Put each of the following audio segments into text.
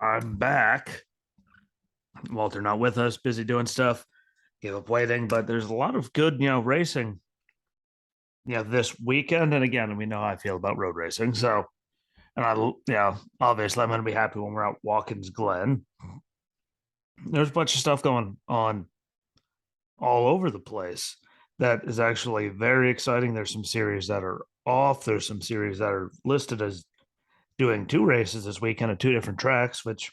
I'm back. Walter not with us, busy doing stuff. Gave up waiting, but there's a lot of good, racing, this weekend. And again, we know how I feel about road racing. So, and obviously, I'm going to be happy when we're out Watkins Glen. There's a bunch of stuff going on all over the place that is actually very exciting. There's some series that are off. There's some series that are listed as doing two races this weekend at two different tracks, which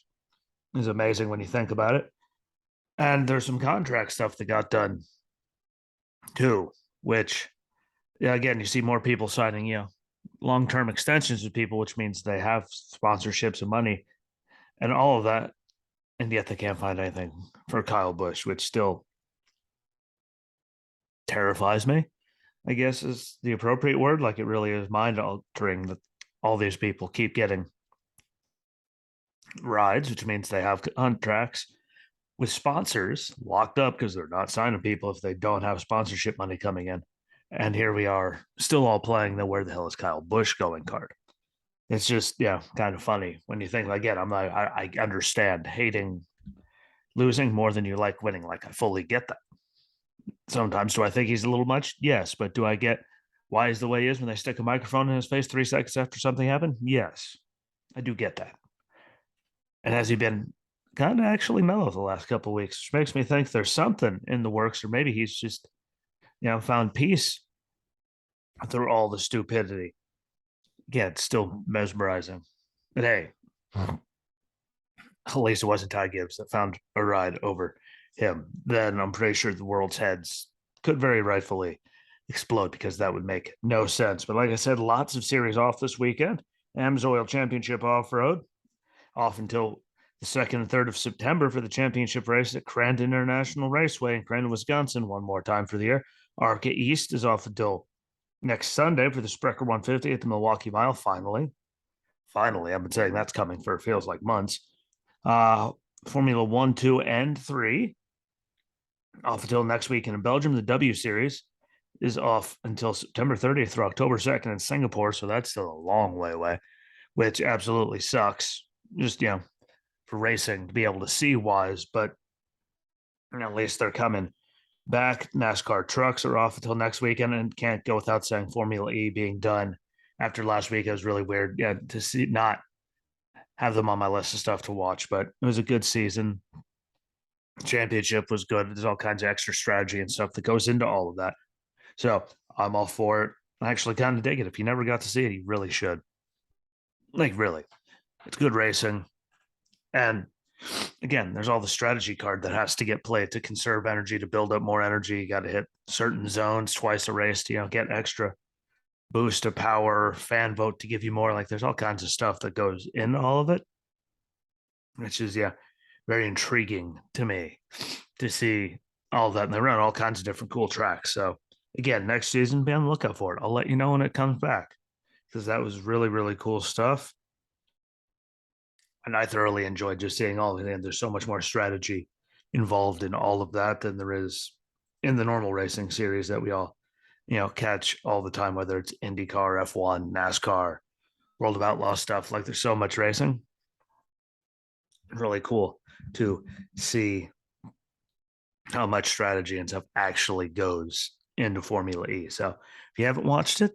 is amazing when you think about it. And there's some contract stuff that got done too, which, yeah, again, you see more people signing, long term extensions with people, which means they have sponsorships and money and all of that. And yet they can't find anything for Kyle Busch, which still terrifies me, I guess is the appropriate word. Like it really is mind altering that all these people keep getting rides, which means they have contracts with sponsors locked up because they're not signing people if they don't have sponsorship money coming in. And here we are still all playing the where the hell is Kyle Busch going card. It's just, kind of funny when you think, again, I understand hating losing more than you like winning. Like, I fully get that. Sometimes do I think he's a little much? Yes. But do I get why he's the way he is when they stick a microphone in his face 3 seconds after something happened? Yes. I do get that. And has he been kind of actually mellow the last couple of weeks, which makes me think there's something in the works, or maybe he's just, found peace through all the stupidity. Yeah, it's still mesmerizing. But hey, at least it wasn't Ty Gibbs that found a ride over him. Then I'm pretty sure the world's heads could very rightfully explode because that would make no sense. But like I said, lots of series off this weekend. AMSOIL Championship Off Road off until the 2nd and 3rd of September for the championship race at Crandon International Raceway in Crandon, Wisconsin, one more time for the year. Arca East is off until next Sunday for the Sprecher 150 at the Milwaukee Mile. Finally, I've been saying that's coming for it feels like months. Formula 1, 2, and 3 off until next week in Belgium. The W Series is off until September 30th through October 2nd in Singapore, so that's still a long way away, which absolutely sucks. Just, for racing to be able to see wise, but at least they're coming back. NASCAR trucks are off until next weekend, and can't go without saying Formula E being done after last week. It was really weird, to see not have them on my list of stuff to watch, but it was a good season. Championship was good. There's all kinds of extra strategy and stuff that goes into all of that. So I'm all for it. I actually kind of dig it. If you never got to see it, you really should. Like, really, it's good racing. And again, there's all the strategy card that has to get played to conserve energy, to build up more energy. You got to hit certain zones twice a race to, get extra boost of power, fan vote to give you more. Like, there's all kinds of stuff that goes in all of it, which is, very intriguing to me to see all of that. And they run all kinds of different cool tracks. So again, next season, be on the lookout for it. I'll let you know when it comes back because that was really, really cool stuff. And I thoroughly enjoyed just seeing all of it. And there's so much more strategy involved in all of that than there is in the normal racing series that we all, catch all the time, whether it's IndyCar, F1, NASCAR, World of Outlaw stuff. Like, there's so much racing. Really cool to see how much strategy and stuff actually goes into Formula E. So if you haven't watched it,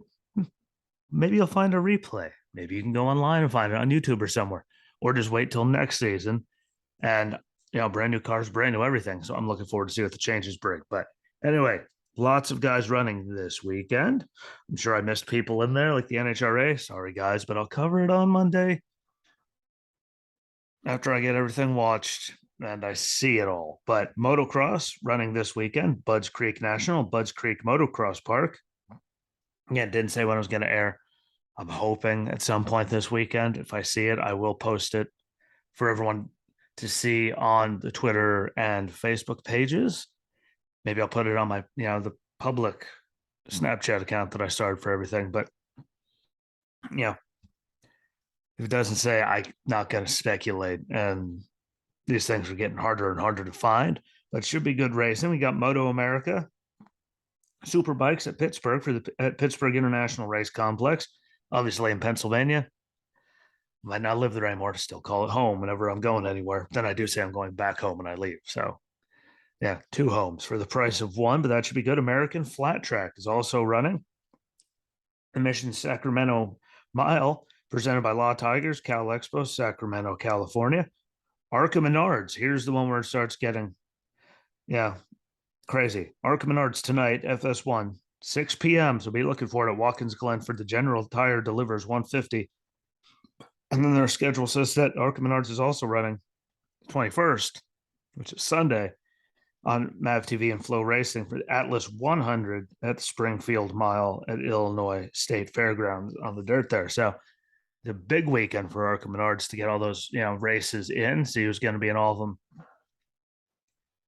maybe you'll find a replay. Maybe you can go online and find it on YouTube or somewhere, or just wait till next season. And, brand new cars, brand new everything. So I'm looking forward to see what the changes bring. But anyway, lots of guys running this weekend. I'm sure I missed people in there like the NHRA. Sorry, guys, but I'll cover it on Monday after I get everything watched and I see it all. But motocross running this weekend, Budds Creek National, Budds Creek Motocross Park. Again, didn't say when it was going to air. I'm hoping at some point this weekend, if I see it, I will post it for everyone to see on the Twitter and Facebook pages. Maybe I'll put it on my, the public Snapchat account that I started for everything. But, if it doesn't say, I'm not going to speculate. And these things are getting harder and harder to find, but it should be good racing. We got Moto America Super Bikes at Pittsburgh at Pittsburgh International Race Complex, obviously in Pennsylvania. Might not live there anymore, still call it home whenever I'm going anywhere. Then I do say I'm going back home when I leave. So yeah, 2 homes for the price of one, but that should be good. American Flat Track is also running. The Mission Sacramento Mile, presented by Law Tigers, Cal Expo, Sacramento, California. Arca Menards, here's the one where it starts getting, yeah, crazy. Arca Menards tonight, FS1, 6 p.m. So be looking for it at Watkins Glen for the General Tire delivers 150. And then their schedule says that Arca Menards is also running 21st, which is Sunday, on MAV TV and Flow Racing for the Atlas 100 at the Springfield Mile at Illinois State Fairgrounds on the dirt there. So the big weekend for Arca Menards to get all those races in, see who's going to be in all of them,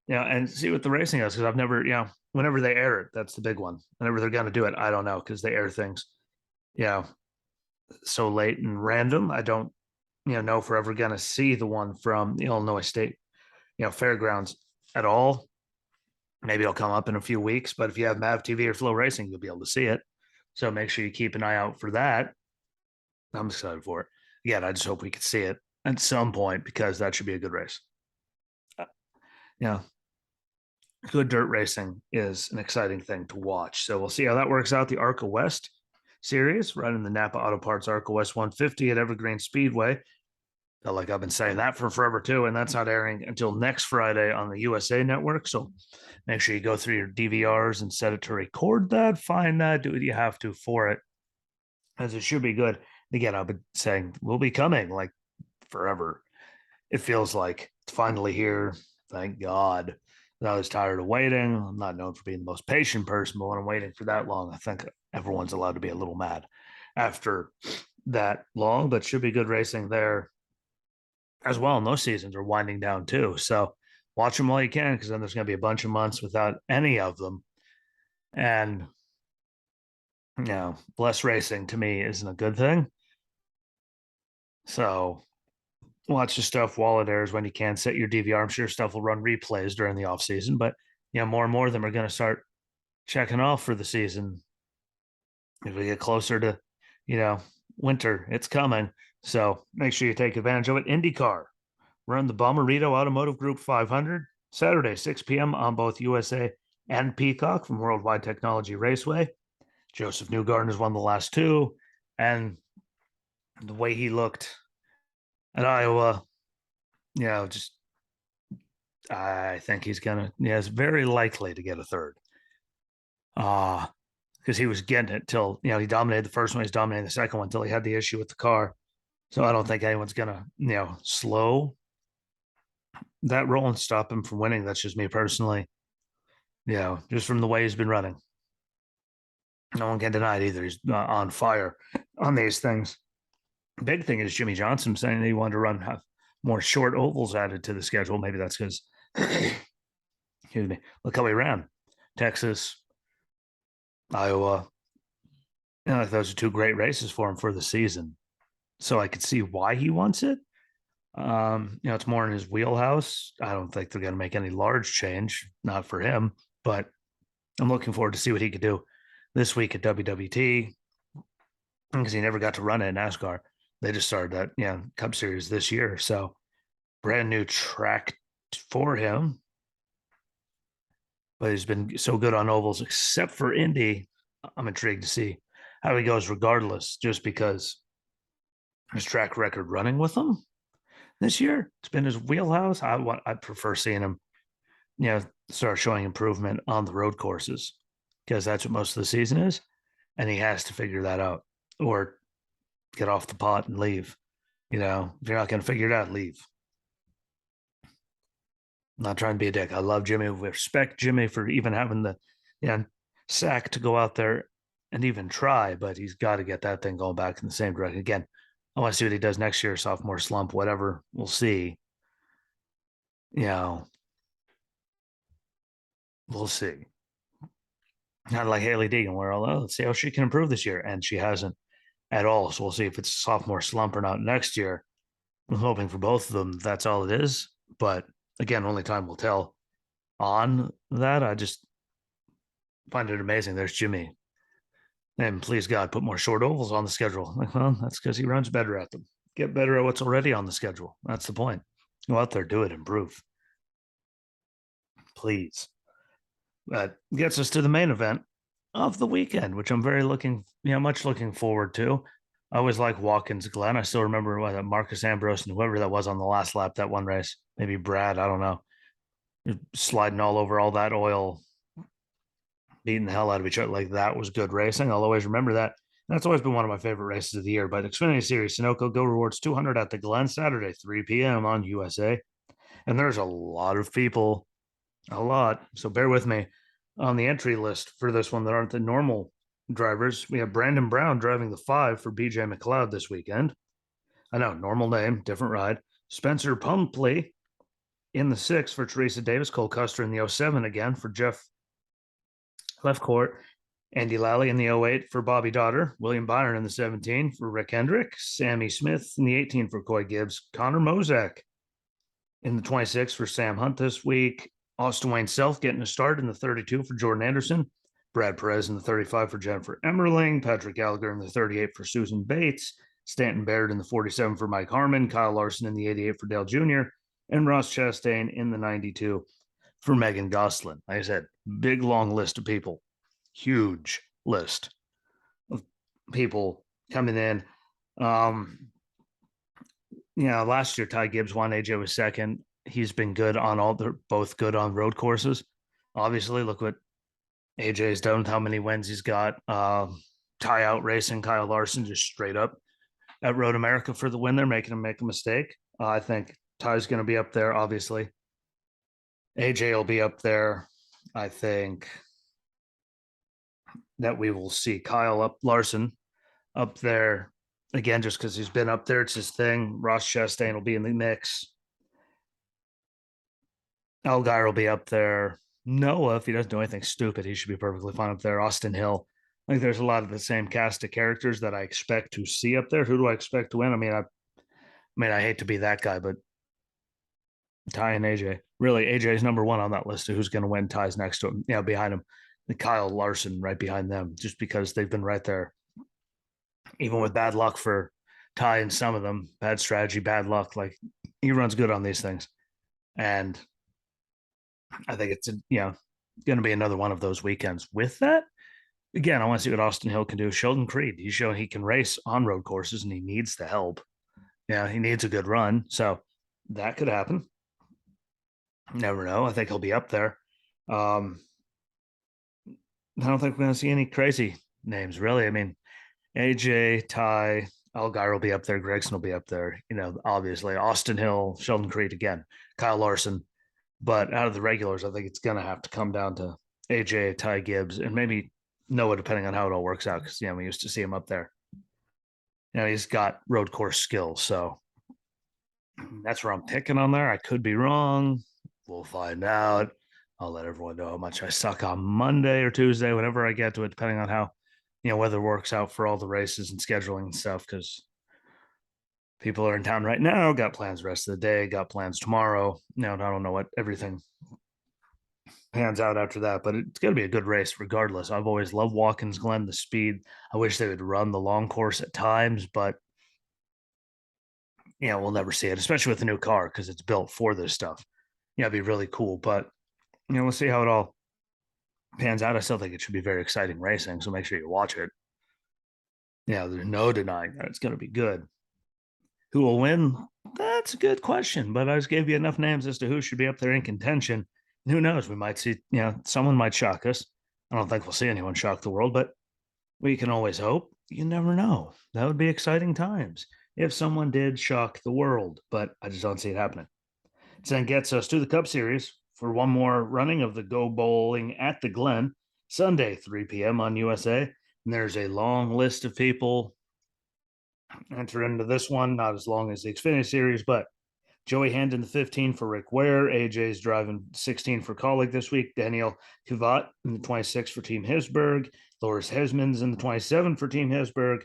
and see what the racing is, because I've never, whenever they air it, that's the big one. Whenever they're going to do it, I don't know, because they air things, so late and random. I don't, know if we're ever going to see the one from the Illinois State, Fairgrounds at all. Maybe it'll come up in a few weeks, but if you have MAV TV or Flow Racing, you'll be able to see it. So make sure you keep an eye out for that. I'm excited for it. Again, I just hope we can see it at some point, because that should be a good race. Good dirt racing is an exciting thing to watch. So we'll see how that works out. The ARCA West series running the Napa Auto Parts ARCA West 150 at Evergreen Speedway. Felt like I've been saying that for forever too, and that's not airing until next Friday on the USA Network. So make sure you go through your DVRs and set it to record that, find that, do what you have to for it, as it should be good. Again, I've been saying we'll be coming like forever. It feels like it's finally here. Thank God. I was tired of waiting. I'm not known for being the most patient person, but when I'm waiting for that long, I think everyone's allowed to be a little mad after that long, but should be good racing there as well. And those seasons are winding down too. So watch them while you can, because then there's going to be a bunch of months without any of them. And, less racing to me isn't a good thing. So watch the stuff while it airs when you can. Set your DVR. I'm sure stuff will run replays during the off season, but more and more of them are going to start checking off for the season. If we get closer to, winter, it's coming. So make sure you take advantage of it. IndyCar, run the Bommarito Automotive Group 500 Saturday, 6 p.m. on both USA and Peacock from Worldwide Technology Raceway. Joseph Newgarden has won the last two, and the way he looked at Iowa, just I think he's gonna, it's very likely to get a third. Because he was getting it till, he dominated the first one, he's dominating the second one until he had the issue with the car. So I don't think anyone's gonna, slow that roll and stop him from winning. That's just me personally. Just from the way he's been running. No one can deny it either. He's on fire on these things. Big thing is Jimmy Johnson saying that he wanted to have more short ovals added to the schedule. Maybe that's because, excuse me, look how he ran. Texas, Iowa. Those are two great races for him for the season. So I could see why he wants it. It's more in his wheelhouse. I don't think they're going to make any large change, not for him, but I'm looking forward to see what he could do this week at WWT, because he never got to run it in NASCAR. They just started that, Cup Series this year. So brand new track for him. But he's been so good on ovals, except for Indy. I'm intrigued to see how he goes regardless, just because his track record running with them this year, it's been his wheelhouse. I'd prefer seeing him, start showing improvement on the road courses, because that's what most of the season is. And he has to figure that out, or get off the pot and leave. If you're not going to figure it out, leave. I'm not trying to be a dick. I love Jimmy. We respect Jimmy for even having the sack to go out there and even try, but he's got to get that thing going back in the same direction. Again, I want to see what he does next year, sophomore slump, whatever. We'll see. We'll see. Not like Haley Deegan, where let's see how she can improve this year, and she hasn't at all. So we'll see if it's a sophomore slump or not next year. I'm hoping for both of them. That's all it is. But again, only time will tell on that. I just find it amazing. There's Jimmy. And please God, put more short ovals on the schedule. Well, that's because he runs better at them. Get better at what's already on the schedule. That's the point. Go out there, do it, improve. Please. That gets us to the main event of the weekend, which I'm much looking forward to. I always like Watkins Glen. I still remember what Marcus Ambrose and whoever that was on the last lap that one race. Maybe Brad, I don't know. Sliding all over all that oil, beating the hell out of each other. Like that was good racing. I'll always remember that. And that's always been one of my favorite races of the year. But Xfinity Series, Sunoco Go Rewards 200 at the Glen Saturday, 3 p.m. on USA. And there's a lot of people, a lot. So bear with me on the entry list for this one that aren't the normal drivers. We have Brandon Brown driving the 5 for BJ McLeod this weekend. I know, normal name, different ride. Spencer Pumpley in the 6 for Teresa Davis. Cole Custer in the 07 again for Jeff Lefcourt. Andy Lally in the 08 for Bobby Dotter. William Byron in the 17 for Rick Hendrick. Sammy Smith in the 18 for Coy Gibbs. Connor Mozak in the 26 for Sam Hunt this week. Austin Wayne Self getting a start in the 32 for Jordan Anderson. Brad Perez in the 35 for Jennifer Emmerling. Patrick Gallagher in the 38 for Susan Bates. Stanton Baird in the 47 for Mike Harmon. Kyle Larson in the 88 for Dale Jr. And Ross Chastain in the 92 for Megan Goslin. Like I said, big long list of people. Huge list of people coming in. Last year Ty Gibbs won. AJ was second. He's been good on they're both good on road courses. Obviously, look what AJ's done with how many wins he's got. Ty out racing Kyle Larson just straight up at Road America for the win. They're making him make a mistake. I think Ty's going to be up there, obviously. AJ will be up there. I think that we will see Larson up there again, just because he's been up there. It's his thing. Ross Chastain will be in the mix. Allgaier will be up there. Noah, if he doesn't do anything stupid, he should be perfectly fine up there. Austin Hill. I think there's a lot of the same cast of characters that I expect to see up there. Who do I expect to win? I hate to be that guy, but Ty and AJ. Really, AJ's number one on that list of who's going to win. Ty's next to him, behind him. Kyle Larson right behind them, just because they've been right there. Even with bad luck for Ty and some of them, bad strategy, bad luck. Like he runs good on these things. And I think it's going to be another one of those weekends. With that, again, I want to see what Austin Hill can do. Sheldon Creed, he's shown he can race on road courses and he needs the help. Yeah, he needs a good run. So that could happen. Never know. I think he'll be up there. I don't think we're going to see any crazy names, really. I mean, AJ, Ty, Allgaier will be up there. Gragson will be up there. Obviously, Austin Hill, Sheldon Creed again, Kyle Larson. But out of the regulars, I think it's going to have to come down to AJ, Ty Gibbs, and maybe Noah, depending on how it all works out. Because, we used to see him up there. He's got road course skills. So that's where I'm picking on there. I could be wrong. We'll find out. I'll let everyone know how much I suck on Monday or Tuesday, whenever I get to it, depending on how, weather works out for all the races and scheduling and stuff. Because people are in town right now, got plans the rest of the day, got plans tomorrow. I don't know what everything pans out after that, but it's going to be a good race regardless. I've always loved Watkins Glen, the speed. I wish they would run the long course at times, but we'll never see it, especially with the new car because it's built for this stuff. It'd be really cool, but we'll see how it all pans out. I still think it should be very exciting racing, so make sure you watch it. There's no denying that it's going to be good. Who will win? That's a good question, but I just gave you enough names as to who should be up there in contention. And who knows? We might see, someone might shock us. I don't think we'll see anyone shock the world, but we can always hope. You never know. That would be exciting times if someone did shock the world, but I just don't see it happening. So then gets us to the Cup Series for one more running of the Go Bowling at the Glen, Sunday, 3 p.m. on USA. And there's a long list of people enter into this one, not as long as the Xfinity Series, but Joey Handon, the 15 for Rick Ware. AJ's driving 16 for Colleague this week. Daniel Kivat in the 26 for Team Hisberg. Loris Hesmans in the 27 for Team Hisberg.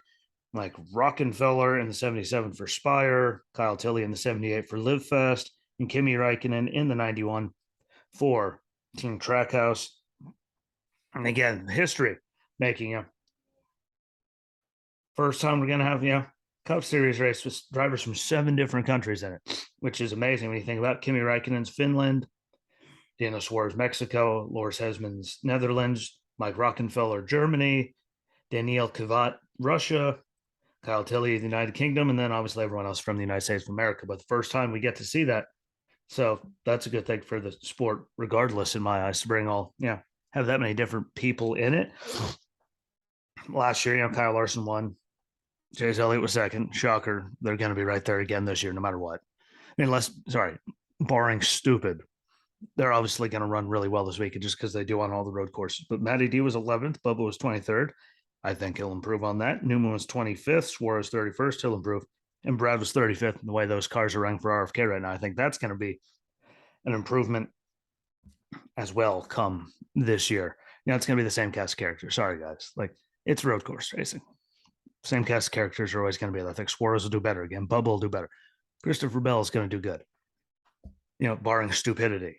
Mike Rockenfeller in the 77 for Spire. Kyle Tilley in the 78 for Live Fast. And Kimi Räikkönen in the 91 for Team Trackhouse. And again, history making first time we're going to have, Cup Series race with drivers from 7 different countries in it, which is amazing when you think about Kimi Räikkönen's Finland, Daniel Suarez Mexico, Loris Hesman's Netherlands, Mike Rockenfeller Germany, Daniel Kvyat Russia, Kyle Tilley the United Kingdom, and then obviously everyone else from the United States of America. But the first time we get to see that, so that's a good thing for the sport, regardless, in my eyes, to bring all have that many different people in it. Last year, Kyle Larson won. Chase Elliott was second. Shocker. They're going to be right there again this year, no matter what. I mean, barring stupid, they're obviously going to run really well this weekend just because they do on all the road courses. But Matty D was 11th. Bubba was 23rd. I think he'll improve on that. Newman was 25th. Suarez 31st. He'll improve. And Brad was 35th. And the way those cars are running for RFK right now, I think that's going to be an improvement as well come this year. It's going to be the same cast of characters. Sorry, guys. It's road course racing. Same cast of characters are always going to be there. I think Suarez will do better again. Bubba will do better. Christopher Bell is going to do good. Barring stupidity.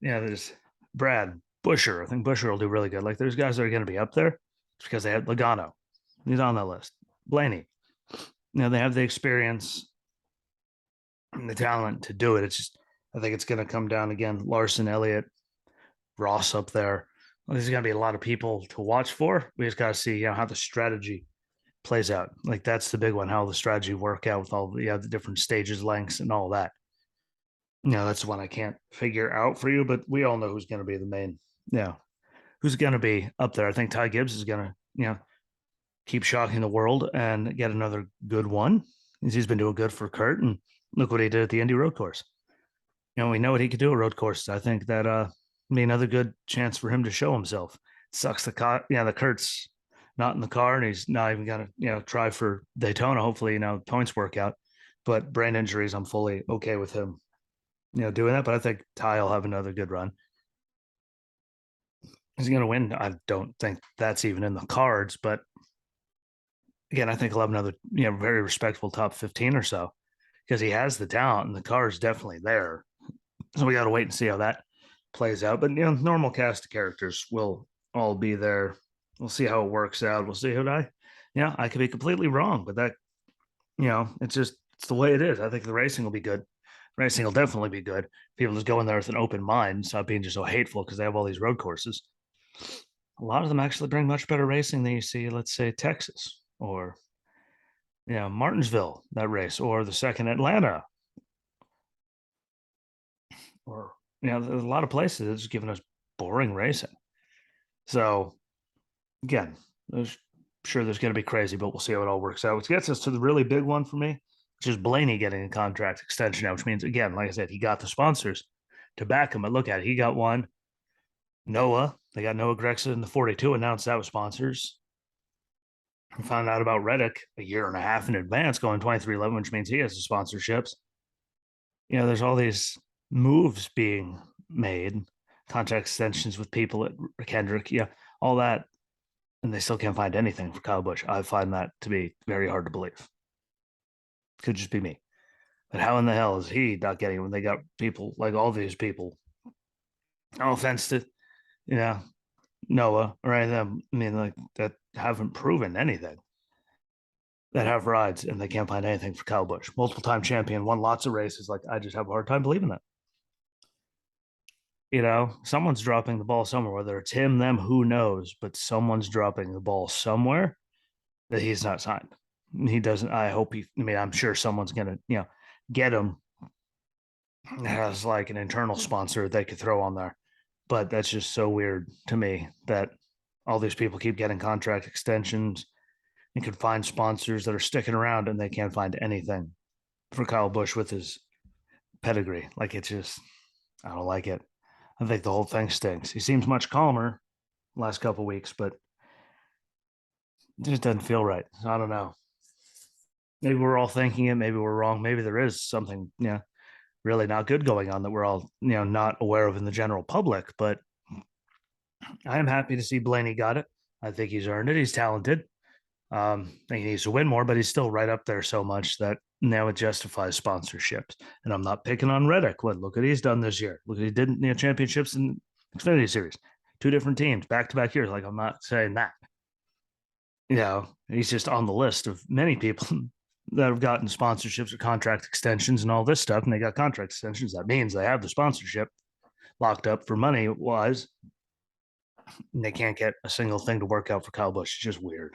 There's Brad Buscher. I think Buscher will do really good. There's guys that are going to be up there because they had Logano. He's on that list. Blaney. They have the experience and the talent to do it. It's just, I think it's going to come down again. Larson, Elliott, Ross up there. There's going to be a lot of people to watch for. We just got to see how the strategy plays out. That's the big one, how the strategy work out with all the different stages, lengths, and all that. That's one I can't figure out for you, but we all know who's going to be the main, who's going to be up there. I think Ty Gibbs is going to, keep shocking the world and get another good one. He's been doing good for Kurt, and look what he did at the Indy road course. We know what he could do at road courses. I think that be another good chance for him to show himself. It sucks the Kurt's not in the car, and he's not even going to, try for Daytona. Hopefully, points work out. But brain injuries, I'm fully okay with him, doing that. But I think Ty will have another good run. Is he going to win? I don't think that's even in the cards. But again, I think he'll have another, very respectable top 15 or so because he has the talent and the car is definitely there. So we got to wait and see how that plays out. But, normal cast of characters will all be there. We'll see how it works out. We'll see I could be completely wrong, but that, it's the way it is. I think the racing will be good. Racing will definitely be good. People just go in there with an open mind and stop being just so hateful because they have all these road courses. A lot of them actually bring much better racing than you see, let's say, Texas or, Martinsville, that race, or the second Atlanta. Or, there's a lot of places that's giving us boring racing. So, again, sure there's going to be crazy, but we'll see how it all works out. Which gets us to the really big one for me, which is Blaney getting a contract extension now, which means, again, like I said, he got the sponsors to back him. But look at it. He got one. Noah, they got Noah Gragson in the 42, announced that with sponsors. We found out about Reddick a year and a half in advance going 23-11, which means he has the sponsorships. There's all these moves being made, contract extensions with people at Kendrick, all that. And they still can't find anything for Kyle Busch. I find that to be very hard to believe. Could just be me. But how in the hell is he not getting it when they got people like all these people? No offense to, Noah or any of them. I mean, that haven't proven anything. That have rides and they can't find anything for Kyle Busch. Multiple time champion, won lots of races. I just have a hard time believing that. Someone's dropping the ball somewhere, whether it's him, them, who knows, but someone's dropping the ball somewhere that he's not signed. He doesn't. I'm sure someone's going to, get him as an internal sponsor they could throw on there. But that's just so weird to me that all these people keep getting contract extensions and could find sponsors that are sticking around and they can't find anything for Kyle Busch with his pedigree. I don't like it. I think the whole thing stinks. He seems much calmer last couple of weeks, but it just doesn't feel right. I don't know. Maybe we're all thinking it. Maybe we're wrong. Maybe there is something, really not good going on that we're all, not aware of in the general public. But I am happy to see Blaney got it. I think he's earned it. He's talented. I think he needs to win more, but he's still right up there so much that now it justifies sponsorships. And I'm not picking on Reddick. Look what he's done this year. Look what he did in championships in Xfinity Series. 2 different teams, back-to-back years. I'm not saying that. He's just on the list of many people that have gotten sponsorships or contract extensions and all this stuff, and they got contract extensions. That means they have the sponsorship locked up for money wise, and they can't get a single thing to work out for Kyle Busch. It's just weird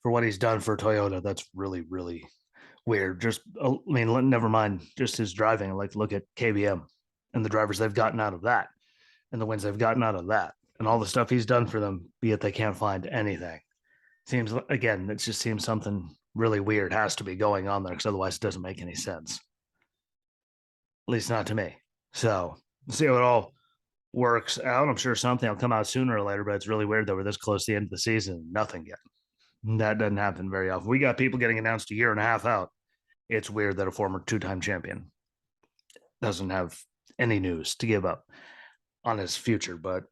for what he's done for Toyota. That's really, really weird. Just, I mean, never mind just his driving. I like to look at KBM and the drivers they've gotten out of that and the wins they've gotten out of that and all the stuff he's done for them, yet they can't find anything. Seems, again, it just seems something really weird has to be going on there because otherwise it doesn't make any sense. At least not to me. So we'll see how it all works out. I'm sure something will come out sooner or later, but it's really weird that we're this close to the end of the season. Nothing yet. That doesn't happen very often. We got people getting announced a year and a half out. It's weird that a former two-time champion doesn't have any news to give up on his future, but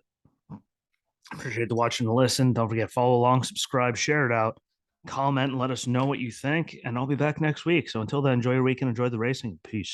appreciate the watching and listen. Don't forget, follow along, subscribe, share it out, comment, and let us know what you think. And I'll be back next week. So until then, enjoy your weekend, enjoy the racing. Peace.